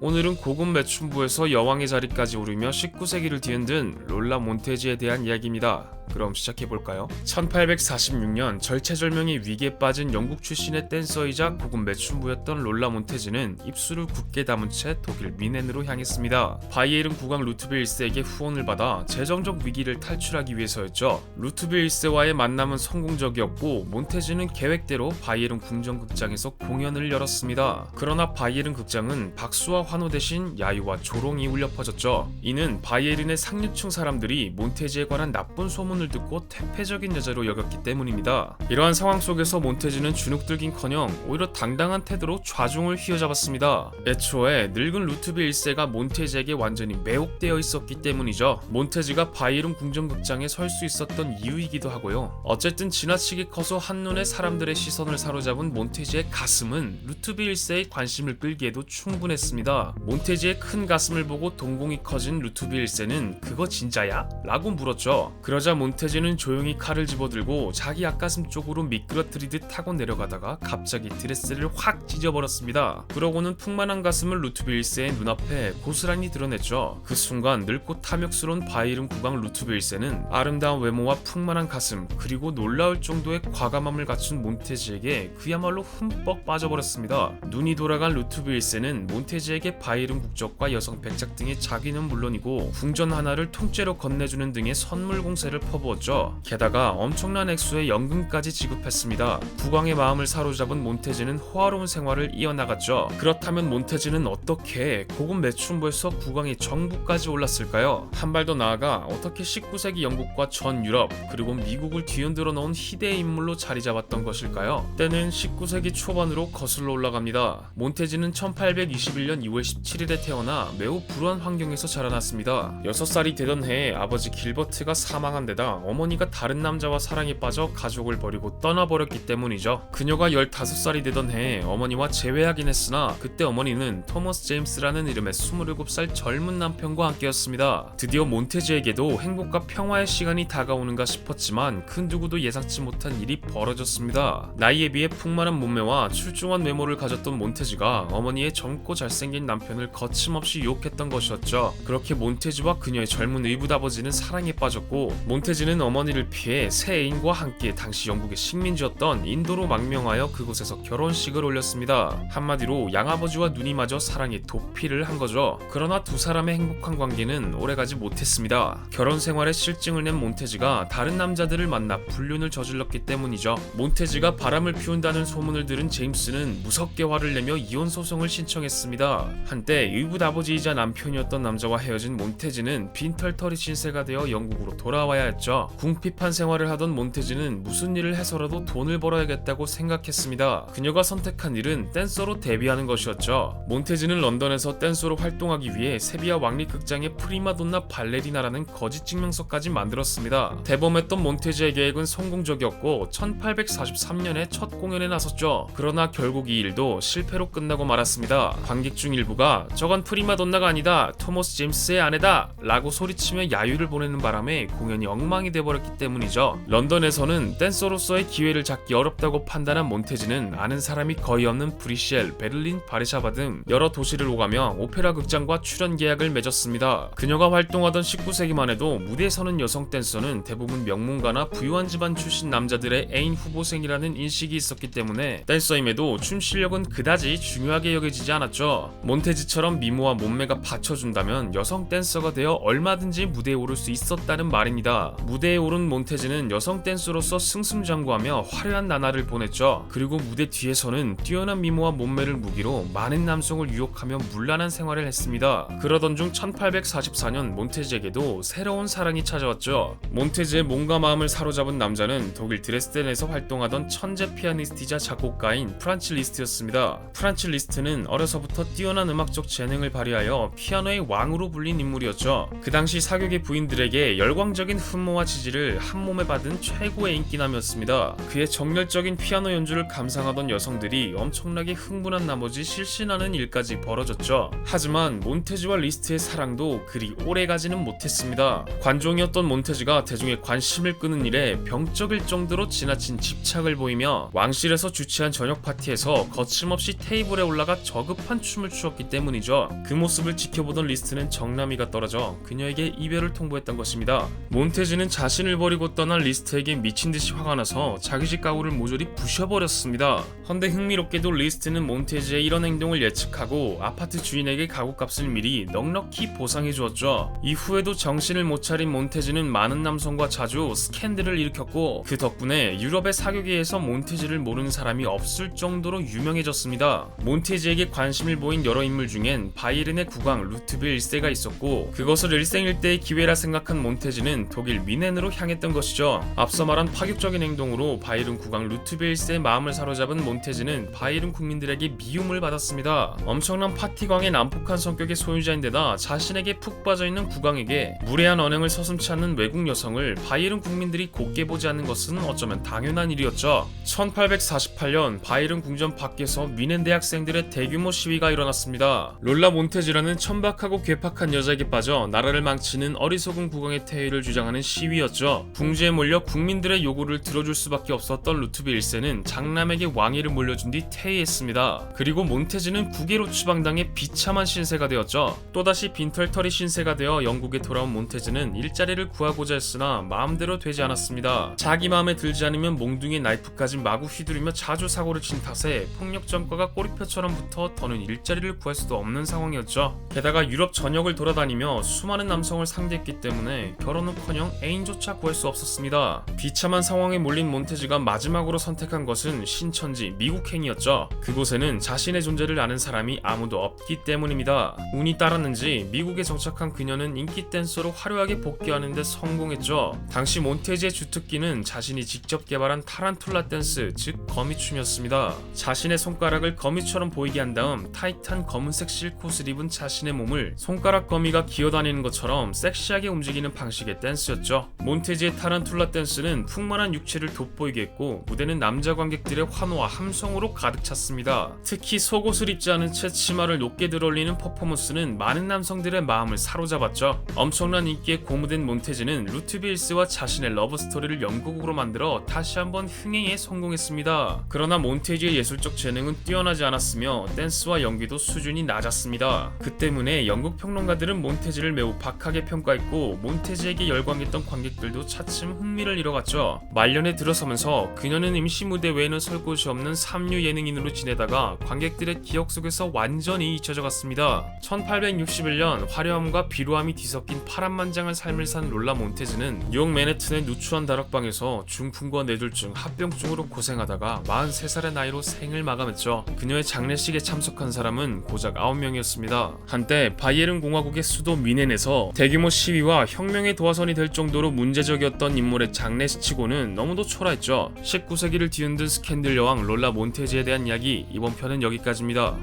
오늘은 고급 매춘부에서 여왕의 자리까지 오르며 19세기를 뒤흔든 롤라 몬테즈에 대한 이야기입니다. 그럼 시작해볼까요? 1846년 절체절명의 위기에 빠진 영국 출신의 댄서이자 고급 매춘부였던 롤라 몬테즈는 입술을 굳게 다문 채 독일 미넨으로 향했습니다. 바이에른 국왕 루트빌 1세에게 후원을 받아 재정적 위기를 탈출하기 위해서였죠. 루트빌 1세와의 만남은 성공적이었고 몬테즈는 계획대로 바이에른 궁정극장에서 공연을 열었습니다. 그러나 바이에른 극장은 박수와 환호 대신 야유와 조롱이 울려 퍼졌죠. 이는 바이에른의 상류층 사람들이 몬테즈에 관한 나쁜 소문을 듣고 퇴폐적인 여자로 여겼기 때문입니다. 이러한 상황 속에서 몬테즈는 주눅들긴커녕 오히려 당당한 태도로 좌중을 휘어잡았습니다. 애초에 늙은 루트빌 1세가 몬테즈에게 완전히 매혹되어 있었기 때문이죠. 몬테즈가 바이에른 궁정극장에 설 수 있었던 이유이기도 하고요. 어쨌든 지나치게 커서 한눈에 사람들의 시선을 사로잡은 몬테즈의 가슴은 루트빌 1세의 관심을 끌기에도 충분했습니다. 몬테즈의 큰 가슴을 보고 동공이 커진 루트빌 1세는 그거 진짜야? 라고 물었죠. 그러자 몬테즈는 조용히 칼을 집어들고 자기 앞가슴 쪽으로 미끄러뜨리듯 타고 내려가다가 갑자기 드레스를 확 찢어버렸습니다. 그러고는 풍만한 가슴을 루트빌 1세의 눈앞에 고스란히 드러냈죠. 그 순간 늙고 탐욕스러운 바이에른 국왕 루트빌 1세는 아름다운 외모와 풍만한 가슴 그리고 놀라울 정도의 과감함을 갖춘 몬테즈에게 그야말로 흠뻑 빠져버렸습니다. 눈이 돌아간 루트빌 1세는 몬테즈에게 바이에른 국적과 여성 백작 등의 자기는 물론이고 궁전 하나를 통째로 건네주는 등의 선물 공세를 퍼부었죠. 게다가 엄청난 액수의 연금까지 지급했습니다. 국왕의 마음을 사로잡은 몬테즈는 호화로운 생활을 이어나갔죠. 그렇다면 몬테즈는 어떻게 고급 매춘부에서 국왕의 정부까지 올랐을까요? 한 발 더 나아가 어떻게 19세기 영국과 전 유럽 그리고 미국을 뒤흔들어 놓은 희대의 인물로 자리 잡았던 것일까요? 때는 19세기 초반으로 거슬러 올라갑니다. 몬테즈는 1821년 2월 17일에 태어나 매우 불우한 환경에서 자라났습니다. 6살이 되던 해에 아버지 길버트가 사망한 데다 어머니가 다른 남자와 사랑에 빠져 가족을 버리고 떠나버렸기 때문이죠. 그녀가 15살이 되던 해에 어머니와 재회하긴 했으나 그때 어머니는 토머스 제임스라는 이름의 27살 젊은 남편과 함께였습니다. 드디어 몬테즈에게도 행복과 평화의 시간이 다가오는가 싶었지만 그 누구도 예상치 못한 일이 벌어졌습니다. 나이에 비해 풍만한 몸매와 출중한 외모를 가졌던 몬테즈가 어머니의 젊고 잘생긴 남편을 거침없이 유혹했던 것이었죠. 그렇게 몬테즈와 그녀의 젊은 의붓아버지는 사랑에 빠졌고 몬테즈는 어머니를 피해 새 애인과 함께 당시 영국의 식민지였던 인도로 망명하여 그곳에서 결혼식을 올렸습니다. 한마디로 양아버지와 눈이 맞아 사랑에 도피를 한 거죠. 그러나 두 사람의 행복한 관계는 오래가지 못했습니다. 결혼 생활에 실증을 낸 몬테즈가 다른 남자들을 만나 불륜을 저질렀기 때문이죠. 몬테즈가 바람을 피운다는 소문을 들은 제임스는 무섭게 화를 내며 이혼 소송을 신청했습니다. 한때 의붓아버지이자 남편이었던 남자와 헤어진 몬테즈는 빈털터리 신세가 되어 영국으로 돌아와야 했죠. 궁핍한 생활을 하던 몬테즈는 무슨 일을 해서라도 돈을 벌어야겠다고 생각했습니다. 그녀가 선택한 일은 댄서로 데뷔하는 것이었죠. 몬테즈는 런던에서 댄서로 활동하기 위해 세비야 왕립극장의 프리마돈나 발레리나라는 거짓 증명서까지 만들었습니다. 대범했던 몬테즈의 계획은 성공적이었고 1843년에 첫 공연에 나섰죠. 그러나 결국 이 일도 실패로 끝나고 말았습니다. 관객 중 일부가 저건 프리마돈나가 아니다, 토머스 제임스의 아내다 라고 소리치며 야유를 보내는 바람에 공연이 엉망이 돼버렸기 때문이죠. 런던에서는 댄서로서의 기회를 잡기 어렵다고 판단한 몬테즈는 아는 사람이 거의 없는 브뤼셀, 베를린, 바르샤바 등 여러 도시를 오가며 오페라 극장과 출연 계약을 맺었습니다. 그녀가 활동하던 19세기만 해도 무대에 서는 여성 댄서는 대부분 명문가나 부유한 집안 출신 남자들의 애인 후보생이라는 인식이 있었기 때문에 댄서임에도 춤 실력은 그다지 중요하게 여겨지지 않았죠. 몬테즈처럼 미모와 몸매가 받쳐준다면 여성 댄서가 되어 얼마든지 무대에 오를 수 있었다는 말입니다. 무대에 오른 몬테즈는 여성 댄서로서 승승장구하며 화려한 나날을 보냈죠. 그리고 무대 뒤에서는 뛰어난 미모와 몸매를 무기로 많은 남성을 유혹하며 문란한 생활을 했습니다. 그러던 중 1844년 몬테즈에게도 새로운 사랑이 찾아왔죠. 몬테즈의 몸과 마음을 사로잡은 남자는 독일 드레스덴에서 활동하던 천재 피아니스트이자 작곡가인 프란츠 리스트였습니다. 프란츠 리스트는 어려서부터 뛰어난 음악적 재능을 발휘하여 피아노의 왕으로 불린 인물이었죠. 그 당시 사교계 부인들에게 열광적인 흠모 성모와 지지를 한 몸에 받은 최고의 인기남이었습니다. 그의 정열적인 피아노 연주를 감상하던 여성들이 엄청나게 흥분한 나머지 실신하는 일까지 벌어졌죠. 하지만 몬테즈와 리스트의 사랑도 그리 오래가지는 못했습니다. 관종이었던 몬테즈가 대중의 관심을 끄는 일에 병적일 정도로 지나친 집착을 보이며 왕실에서 주최한 저녁 파티에서 거침없이 테이블에 올라가 저급한 춤을 추었기 때문이죠. 그 모습을 지켜보던 리스트는 정남이가 떨어져 그녀에게 이별을 통보했던 것입니다. 몬테즈는 자신을 버리고 떠난 리스트에게 미친듯이 화가 나서 자기 집 가구를 모조리 부셔버렸습니다. 헌데 흥미롭게도 리스트는 몬테즈의 이런 행동을 예측하고 아파트 주인에게 가구값을 미리 넉넉히 보상해 주었죠. 이후에도 정신을 못 차린 몬테즈는 많은 남성과 자주 스캔들을 일으켰고 그 덕분에 유럽의 사교계에서 몬테즈를 모르는 사람이 없을 정도로 유명해졌습니다. 몬테즈에게 관심을 보인 여러 인물 중엔 바이에른의 국왕 루트빌 1세가 있었고 그것을 일생일대의 기회라 생각한 몬테즈는 독일 미넨으로 향했던 것이죠. 앞서 말한 파격적인 행동으로 바이에른 국왕 루트빌 1세의 마음을 사로잡은 몬테즈는 바이에른 국민들에게 미움을 받았습니다. 엄청난 파티광의 난폭한 성격의 소유자인데다 자신에게 푹 빠져있는 국왕에게 무례한 언행을 서슴지 않는 외국 여성을 바이에른 국민들이 곱게 보지 않는 것은 어쩌면 당연한 일이었죠. 1848년 바이에른 궁전 밖에서 미넨 대학생들의 대규모 시위가 일어났습니다. 롤라 몬테즈라는 천박하고 괴팍한 여자에게 빠져 나라를 망치는 어리석은 국왕의 퇴위를 주장하는 시위였죠. 궁지에 몰려 국민들의 요구를 들어줄 수밖에 없었던 루트빌 1세는 장남에게 왕위를 물려준 뒤 퇴위했습니다. 그리고 몬테즈는 국외로 추방당해 비참한 신세가 되었죠. 또다시 빈털터리 신세가 되어 영국에 돌아온 몬테즈는 일자리를 구하고자 했으나 마음대로 되지 않았습니다. 자기 마음에 들지 않으면 몽둥이 나이프까지 마구 휘두르며 자주 사고를 친 탓에 폭력 전과가 꼬리표처럼 붙어 더는 일자리를 구할 수도 없는 상황이었죠. 게다가 유럽 전역을 돌아다니며 수많은 남성을 상대했기 때문에 결혼은커녕 애인조차 구할 수 없었습니다. 비참한 상황에 몰린 몬테즈가 마지막으로 선택한 것은 신천지 미국행이었죠. 그곳에는 자신의 존재를 아는 사람이 아무도 없기 때문입니다. 운이 따랐는지 미국에 정착한 그녀는 인기 댄서로 화려하게 복귀하는 데 성공했죠. 당시 몬테즈의 주특기는 자신이 직접 개발한 타란툴라 댄스, 즉 거미춤이었습니다. 자신의 손가락을 거미처럼 보이게 한 다음 타이트한 검은색 실크옷을 입은 자신의 몸을 손가락 거미가 기어다니는 것처럼 섹시하게 움직이는 방식의 댄스였죠. 몬테즈의 타란툴라 댄스는 풍만한 육체를 돋보이게 했고 무대는 남자 관객들의 환호와 함성으로 가득 찼습니다. 특히 속옷을 입지 않은 채 치마를 높게 들어올리는 퍼포먼스는 많은 남성들의 마음을 사로잡았죠. 엄청난 인기에 고무된 몬테즈는 루트빌 1세와 자신의 러브스토리를 연극으로 만들어 다시 한번 흥행에 성공했습니다. 그러나 몬테즈의 예술적 재능은 뛰어나지 않았으며 댄스와 연기도 수준이 낮았습니다. 그 때문에 영국 평론가들은 몬테즈를 매우 박하게 평가했고 몬테즈에게 열광했던 관객들도 차츰 흥미를 잃어갔죠. 말년에 들어서면서 그녀는 임시 무대 외에는 설 곳이 없는 삼류 예능인으로 지내다가 관객들의 기억 속에서 완전히 잊혀져 갔습니다. 1861년 화려함과 비루함이 뒤섞인 파란만장한 삶을 산 롤라 몬테즈는 뉴욕 맨해튼의 누추한 다락방에서 중풍과 뇌졸중, 합병증으로 고생하다가 43살의 나이로 생을 마감했죠. 그녀의 장례식에 참석한 사람은 고작 9명이었습니다. 한때 바이에른 공화국의 수도 미넨에서 대규모 시위와 혁명의 도화선이 될 정도로 문제적이었던 인물의 장례식치고는 너무도 초라했죠. 19세기를 뒤흔든 스캔들 여왕 롤라 몬테즈에 대한 이야기, 이번 편은 여기까지입니다.